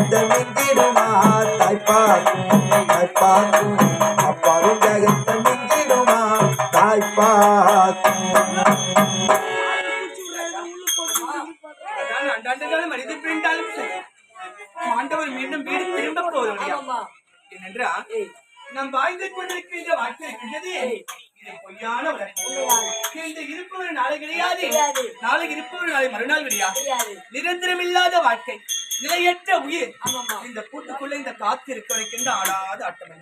ஜெகத்தை மிஞ்சிடுமா தாய்ப்பாக்கும் அப்பாவும் ஜெகத்தை மிஞ்சிடுமா தாய்ப்பாக்கும் மனித பிரிந்தாலும் ஆண்டவர் மீண்டும் வீடு திரும்ப போவதில்லையா ஏனென்றால் நம் வாழ்ந்து கொண்டிருக்கிற இந்த வாழ்க்கை இருக்கின்றது இது பொய்யான உலகம். இந்த இருப்பவர் நாளை கிடையாது, நாளை இருப்பவர் நாளை மறுநாள் கிடையாது. நிரந்தரம் இல்லாத வாழ்க்கை, நிலையற்ற உயிர். இந்த கூட்டுக்குள்ள இந்த காத்து இருக்க வரைக்கும் ஆடாத ஆட்டம்.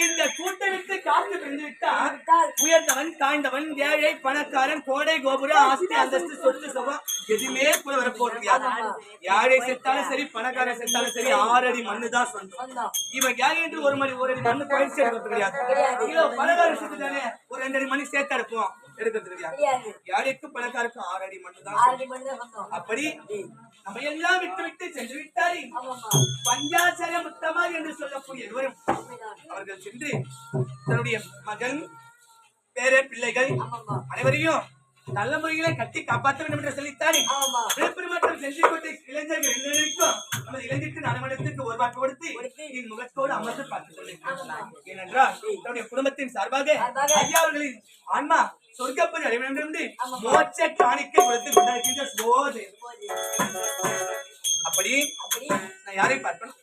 இந்த கூட்டை விட்டு காத்து விட்டால் உயர்ந்தவன் தாழ்ந்தவன் ஏழை பணக்காரன் கோடை கோபுரம் ஆஸ்தி அந்தஸ்து சொத்து சுகம் எதுவுமே கூட வரப்போறது. யாரை செத்தாலும் சரி பணக்காரன் செத்தாலும் சரி 6 அடி மண்ணுதான் சொந்தம். இவன் யாரு என்று ஒரு அடி மண்ணு பயிற்சி எடுக்கிறது கிடையாது. பணக்காரன் செத்துதானே ஒரு 2 அடி மணி சேர்த்தா இருப்போம் எடுக்கிறது கிடையாது. யாருக்கும் பணக்காருக்கும் 6 அடி மண்ணுதான். அப்படி நம்ம எல்லாம் விட்டு விட்டு சென்று விட்டாரி பஞ்சாச்சர முத்தமா என்று சொல்லக்கூடிய இருவரும் அவர்கள் சென்று தன்னுடைய மகன் பேர பிள்ளைகள் அனைவரையும் நல்ல முறைகளை கட்டி காப்பாற்ற வேண்டும் என்று சொல்லித்தாரே. விழுப்புரம் சென்று கொண்ட இளைஞர்கள் எல்லாருக்கும் நமது இளைஞருக்கு நலமடத்திற்கு ஒரு வாக்கு கொடுத்து என் முகத்தோடு அமர்ந்து பார்த்துக் கொள்கிறேன். ஏனென்றால் தன்னுடைய குடும்பத்தின் சார்பாக ஐயா அவர்களின் ஆன்மா சொர்க்கப்பதி அடைய வேண்டும் என்று மோட்ச காணிக்கை கொடுத்து கொண்டிருக்கின்ற சோதனை. அப்படி நான் யாரை பார்க்கணும்?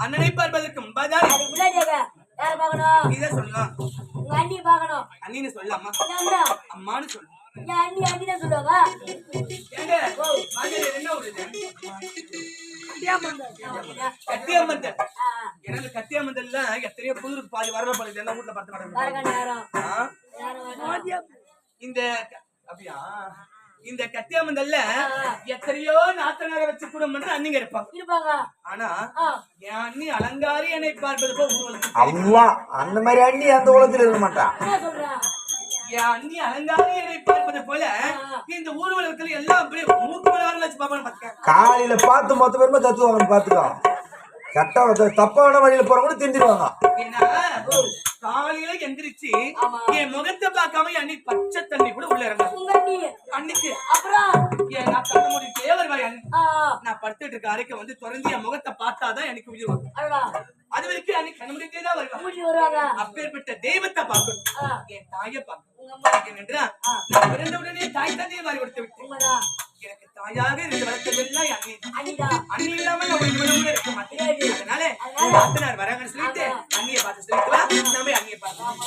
அண்ணனை பார்ப்பதற்கு முன்பாதான் இதை சொல்லலாம். அண்ணின்னு சொல்லலாமா? அம்மான்னு சொல்லு. கத்தியாமந்தல் எத்தனையோ புது பாதி வரவேற்பு எல்லாம் வீட்டுல பார்த்து இந்த அப்படியா இந்த கத்தியாமந்தல்ல எத்தனையோ நாத்தனார வச்சு குடும்பம் அண்ணிங்க இருப்பாங்க. ஆனா என் அண்ணி அலங்காரி என்னை பார்ப்பது போல அந்த மாதிரி அண்ணி அந்த உலகத்தில் இருக்க மாட்டான். என் அண்ணி அலங்காரி என்னை பார்ப்பது போல இந்த ஊர்வலத்துல எல்லாம் அப்படியே மூக்கு மலர்ல வச்சு பாப்பான்னு காலையில பார்த்து மொத்த பேருமே தத்துவாங்கன்னு பாத்துக்கோ. தப்பான வழியில போறவங்க திண்டிடுவாங்க. காலையில எந்திரிச்சு என் முகத்தை பார்க்காம அன்னி பச்சை தண்ணி கூட உள்ள இறங்க அன்னைக்கு அப்புறம் நான் படுத்துட்டு இருக்க அறைக்க வந்து தொடர்ந்து என் முகத்தை பார்த்தாதான் எனக்கு உயிர் வரும். அது வரைக்கும் அன்னைக்கு கண்முடிக்கே தான் வருவாங்க. அப்பேற்பட்ட தெய்வத்தை பார்க்கணும், என் தாயை பார்க்கணும். நான் பிறந்தவுடனே தாய் தந்தையை மாறி கொடுத்து விட்டேன். எனக்கு தாயாக இருந்து வளர்த்ததெல்லாம் அண்ணி இல்லாம நான் ஒரு நிமிடம் கூட இருக்க மாட்டேன். அதனால அத்தனார் வராங்கன்னு சொல்லிட்டு அண்ணியை பார்த்து சொல்லிக்கலாம். நாம அண்ணியை பார்க்கலாம்.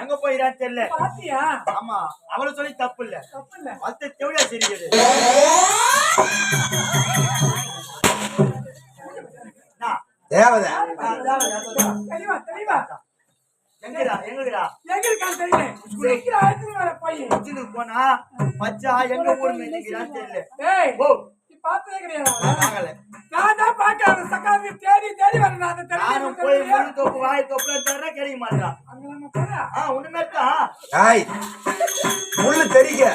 எங்க போயிடான்னு தெரியல. ஆமா அவளை சொல்லி தப்பு இல்ல, மத்த தெளிவா தெரியுது. தேவதை போனா மச்சா எங்க ஊர் தெரியல. முள்ளு தெரியுங்க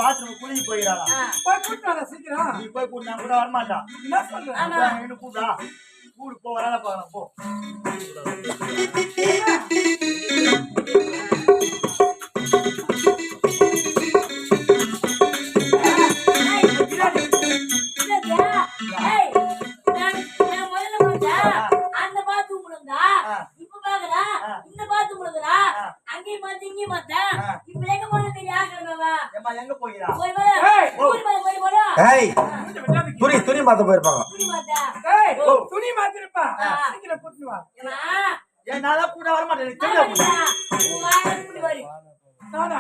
பாத்ரூம் குளிச்சு போயிடலாம். சீக்கிரம் நீ போய் கூட்டா கூட வரமாட்டான். கூடா கூடு போ வராத பாக்கலாம் போ. மாத்த போயிருப்பாங்க. ஏய், துணி மாத்திருப்பா சீக்கிரம் கூட்டிட்டு வா. என்னால கூட வர மாட்டேன் தெரியும் நானா?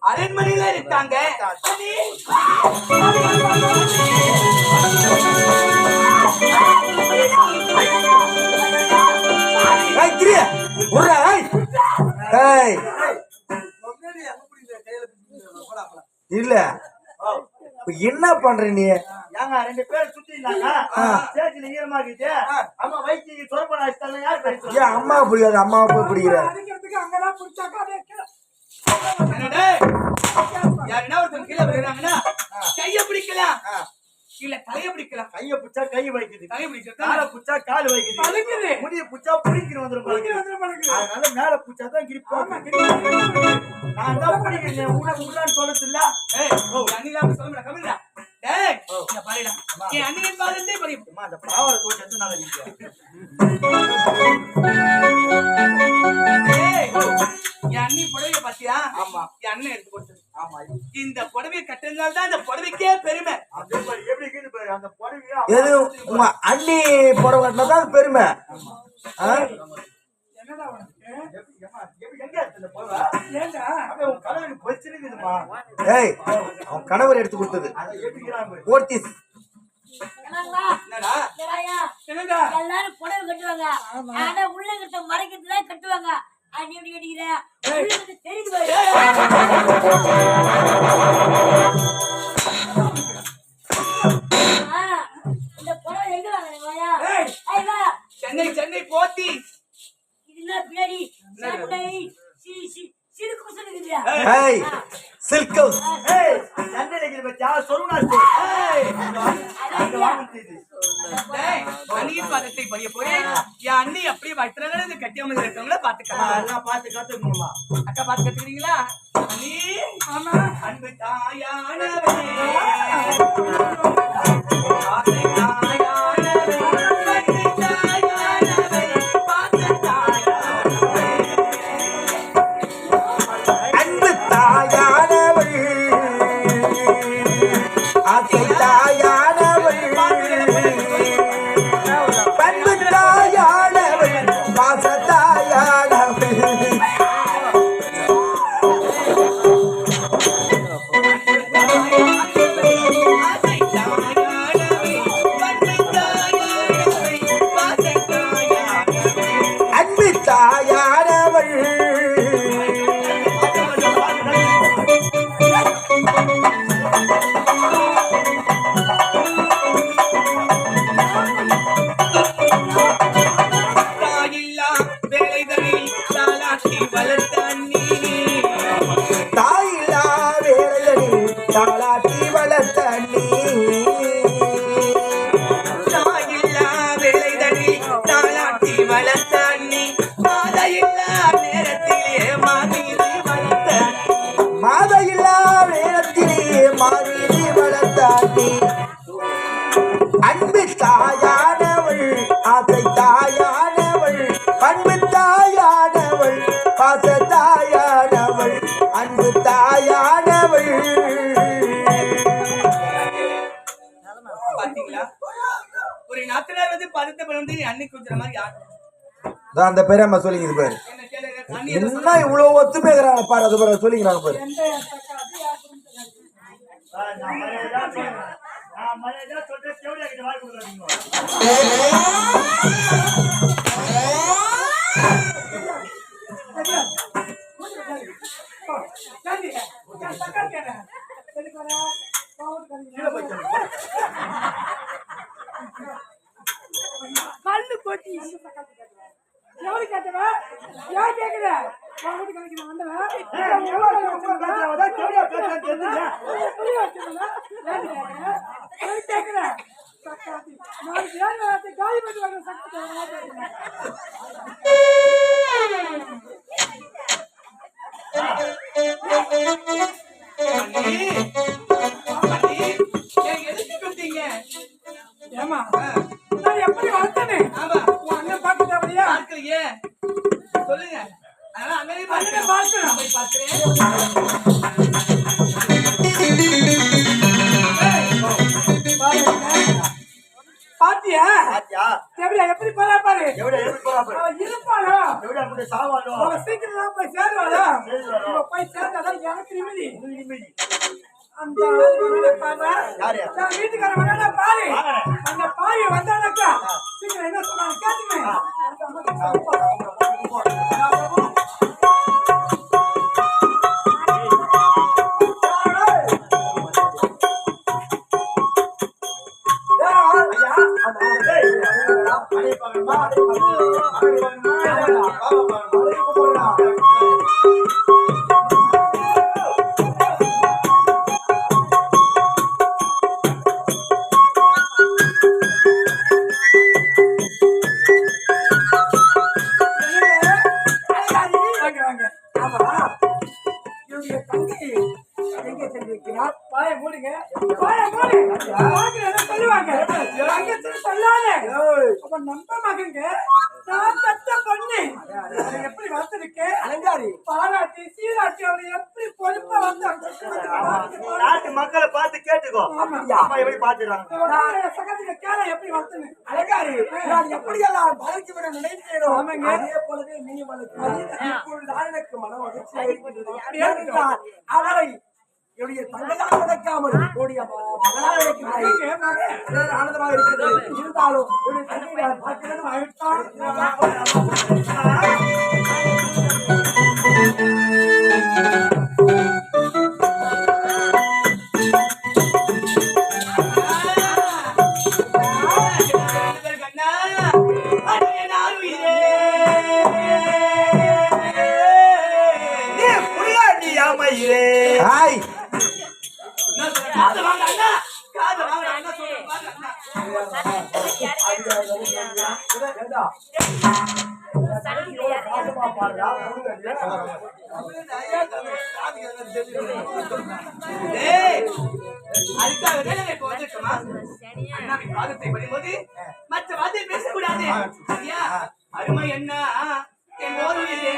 அரண்மனையில இருக்காங்க. இல்ல என்ன பண்ற நீ? ஏங்க 2 பேர் சுத்தி இருந்தாங்க சேத்துல ஈரமாகிட்டு அம்மா வயிற்று சொரப்பன ஆயிட்டாங்க. யார் பேசுறா? ஏன் அம்மாவை பிடிக்காது? அம்மாவை போய் பிடிக்கிற அங்கதான் பிடிச்சாக்கா யாருன்னா ஒருத்தன் கீழே விழுறாங்கன்னா கைய பிடிக்கலாம், இல்ல தலைய பிடிக்கலாம். கைய புடிச்சா கை வைக்குது, தலைய பிடிக்கலாம், காலை புடிச்சா கால் வைக்குது, முடிய புடிச்சா புடிக்கிட்டு வந்துரும். அதனால மேல புடிச்சா தான் கிரிப்பா. நான் தான் பிடிக்கிறேன். உனக்கு சொல்லது இல்ல. அண்ணிலாம் சொல்ல முடியாது. கமிடா டேய் இங்க பாருடா, என் அண்ணியின் பாதத்தை படிப்போம். அந்த பாவரை தோச்சு எடுத்து நான் என் அண்ணி புடவைய பாத்தியா? ஆமா, என் அண்ணன் எடுத்து கொடுத்தது. ஆமா, இந்த புடவையை கட்டினால தான் இந்த புடவைக்கே பெருமை. அதே மாதிரி எப்படி இருக்குது பாரு அந்த புடவையா. எது உங்க அண்ணி புடவை கட்டினா தான் பெருமை. என்னடா உனக்கு எங்க இந்த புடவை? ஏண்டா அவன் உன் கணவனுக்கு வச்சிருக்குதுமா? ஏய் அவன் கணவர் எடுத்து கொடுத்தது. அதை எப்படிங்கிறான் போர்த்திஸ். என்னடா என்னடா எல்லாரும் புடவை கட்டுவாங்க. ஆனா உள்ள கிட்ட மறைக்கிறதுல கட்டுவாங்க. நீ எப்படி கட்டிக்கிற தெரியுது இந்த புடவை எங்க வாங்க? சென்னை சென்னை போத்தி இதுதான் பின்னாடி சிலுக்கு சொல்லுங்க. ஏய் சில்க் ஹவுஸ். ஏய் சண்டையில பச்சா சொல்லுனா ஏய் அங்க வாங்குது. டேய் அண்ணியின் பாதத்தை படிய போய் என் அண்ணி அப்படியே வட்டறங்கன்னு கட்டியாம இருக்கவங்கள பாத்துக்கலாம். எல்லாம் பார்த்து கத்துக்கணுமா? அக்கா பாத்து கத்துக்கிறீங்களா? அண்ணி ஆமா அன்பு தாயானவே ஆசை தாயானவே அன்பு தாயானவே பாச தாயானவே அன்பு தாயானவள் ஆசை தாயானவள் பண்பு தாயானவள் பாச தாயானவள் ஆசை தாயானவே அந்த பெரியம்மா சொல்லிக்குது பாரு. என்ன கேளுங்க, அண்ணி என்ன இவ்வளவு ஒத்துமைக்கிறாங்க பாரு, அது பாரு சொல்லிக்கிறாங்க பாரு. நான் மரியாதையா சொல்றேன், தேவடியா கிட்ட வாய் கொடுக்காதீங்க. கல்லு கொட்டி எவரு கேட்டவா யார் கேக்குற வாங்கி கணக்கு வந்தவன் கேக்குற நாளைக்கு யார் காலி பண்ணி வர சக்தி அண்ணி, அண்ணி, ஏன் எதுக்கு கூப்பிட்டீங்க? ஏமா நான் எப்படி வளர்த்தனே ஆமா, உன் அண்ணன் பார்க்க தேவையா பார்க்கலையே, சொல்லுங்க. அதனால அண்ணனையும் பார்க்கிறேன். பார்க்கிறேன். நான் போய் பார்க்கிறேன். பாத்தியா பாத்தியா? தேவையா எப்படி போறா பாரு எவ்வளவு எப்படி போறா பாரு. அவன் இருப்பாளோ எவ்வளவு அப்படி சாவாளோ. அவன் சீக்கிரம் தான் போய் சேருவாளோ இவன் போய் சேர்ந்தாதான் எனக்கு நிம்மதி நிம்மதி. அந்த ஆளுங்களை பாரு யாரு? நான் வீட்டுக்காரன் வந்தானா பாரு வாங்கறேன். அந்த பாவி வந்தானாக்கா சீக்கிரம் என்ன சொன்னாங்க கேட்டுமே அந்த அம்மா நாட்டு மக்களை பார்த்து கேட்டுக்கோ. அம்மா எப்படி பாத்துறாங்க. எப்படி வளர்த்துன்னு அழகாரி நான் எப்படியெல்லாம் வளர்ச்சி விட நினைத்தேனோ அதே போலவே நீ வளர்த்து எனக்கு மன மகிழ்ச்சியாக இருக்கிறது. அவரை என்னுடைய தங்கையாக நினைக்காமல் என்னுடைய மகளாக நினைக்கிறாய் ஆனந்தமாக இருக்கிறது. இருந்தாலும் என்னுடைய தங்கை நான் பார்க்கிறேன் ஹாய் மற்ற வார்த்தை பேசக்கூடாது. அருமை என்ன என் ஓர்வையிலே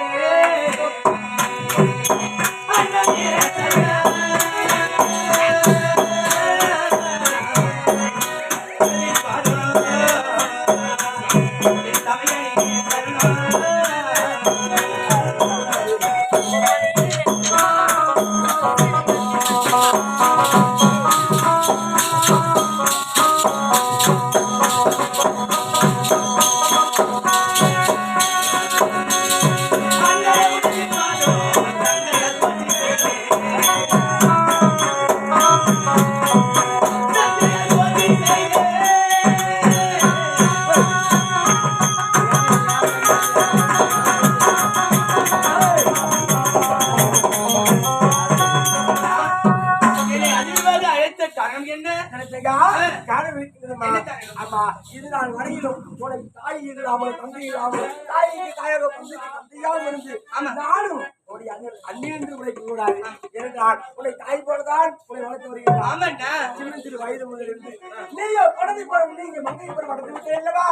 இது நான் வரையிலும் உனக்கு தாய் இல்லாமல் தந்தை இல்லாமல் தாய்க்கு தாயாக தந்தைக்கு தந்தையாக இருந்து நானும் உடைய அண்ணி என்று உழைக்க கூடாது. ஏனென்றால் உன்னை தாய் போலதான் உன்னை வளர்த்து வருகிறார். சின்னஞ்சிறு வயது முதல் இருந்து நீயோ குழந்தை போல நீங்க மங்கை போல வளர்த்து விட்டே இல்லவா?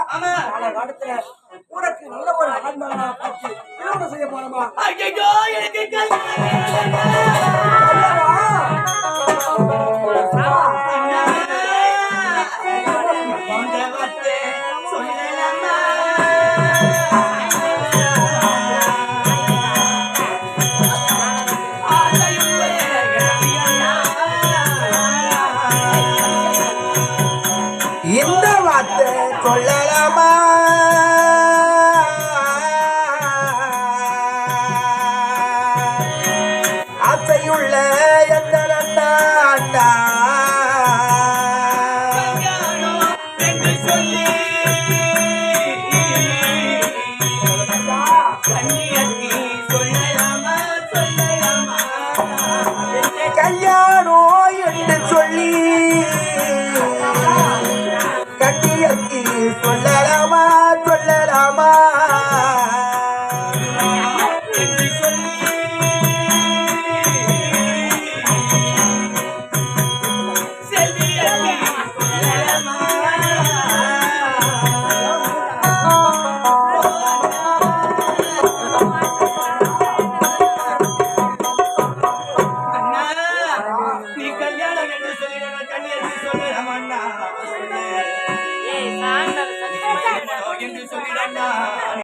காலத்துல உனக்கு நல்ல ஒரு ஆண்மகனா பார்த்து திருமணம் செய்ய போறமா? எனக்கு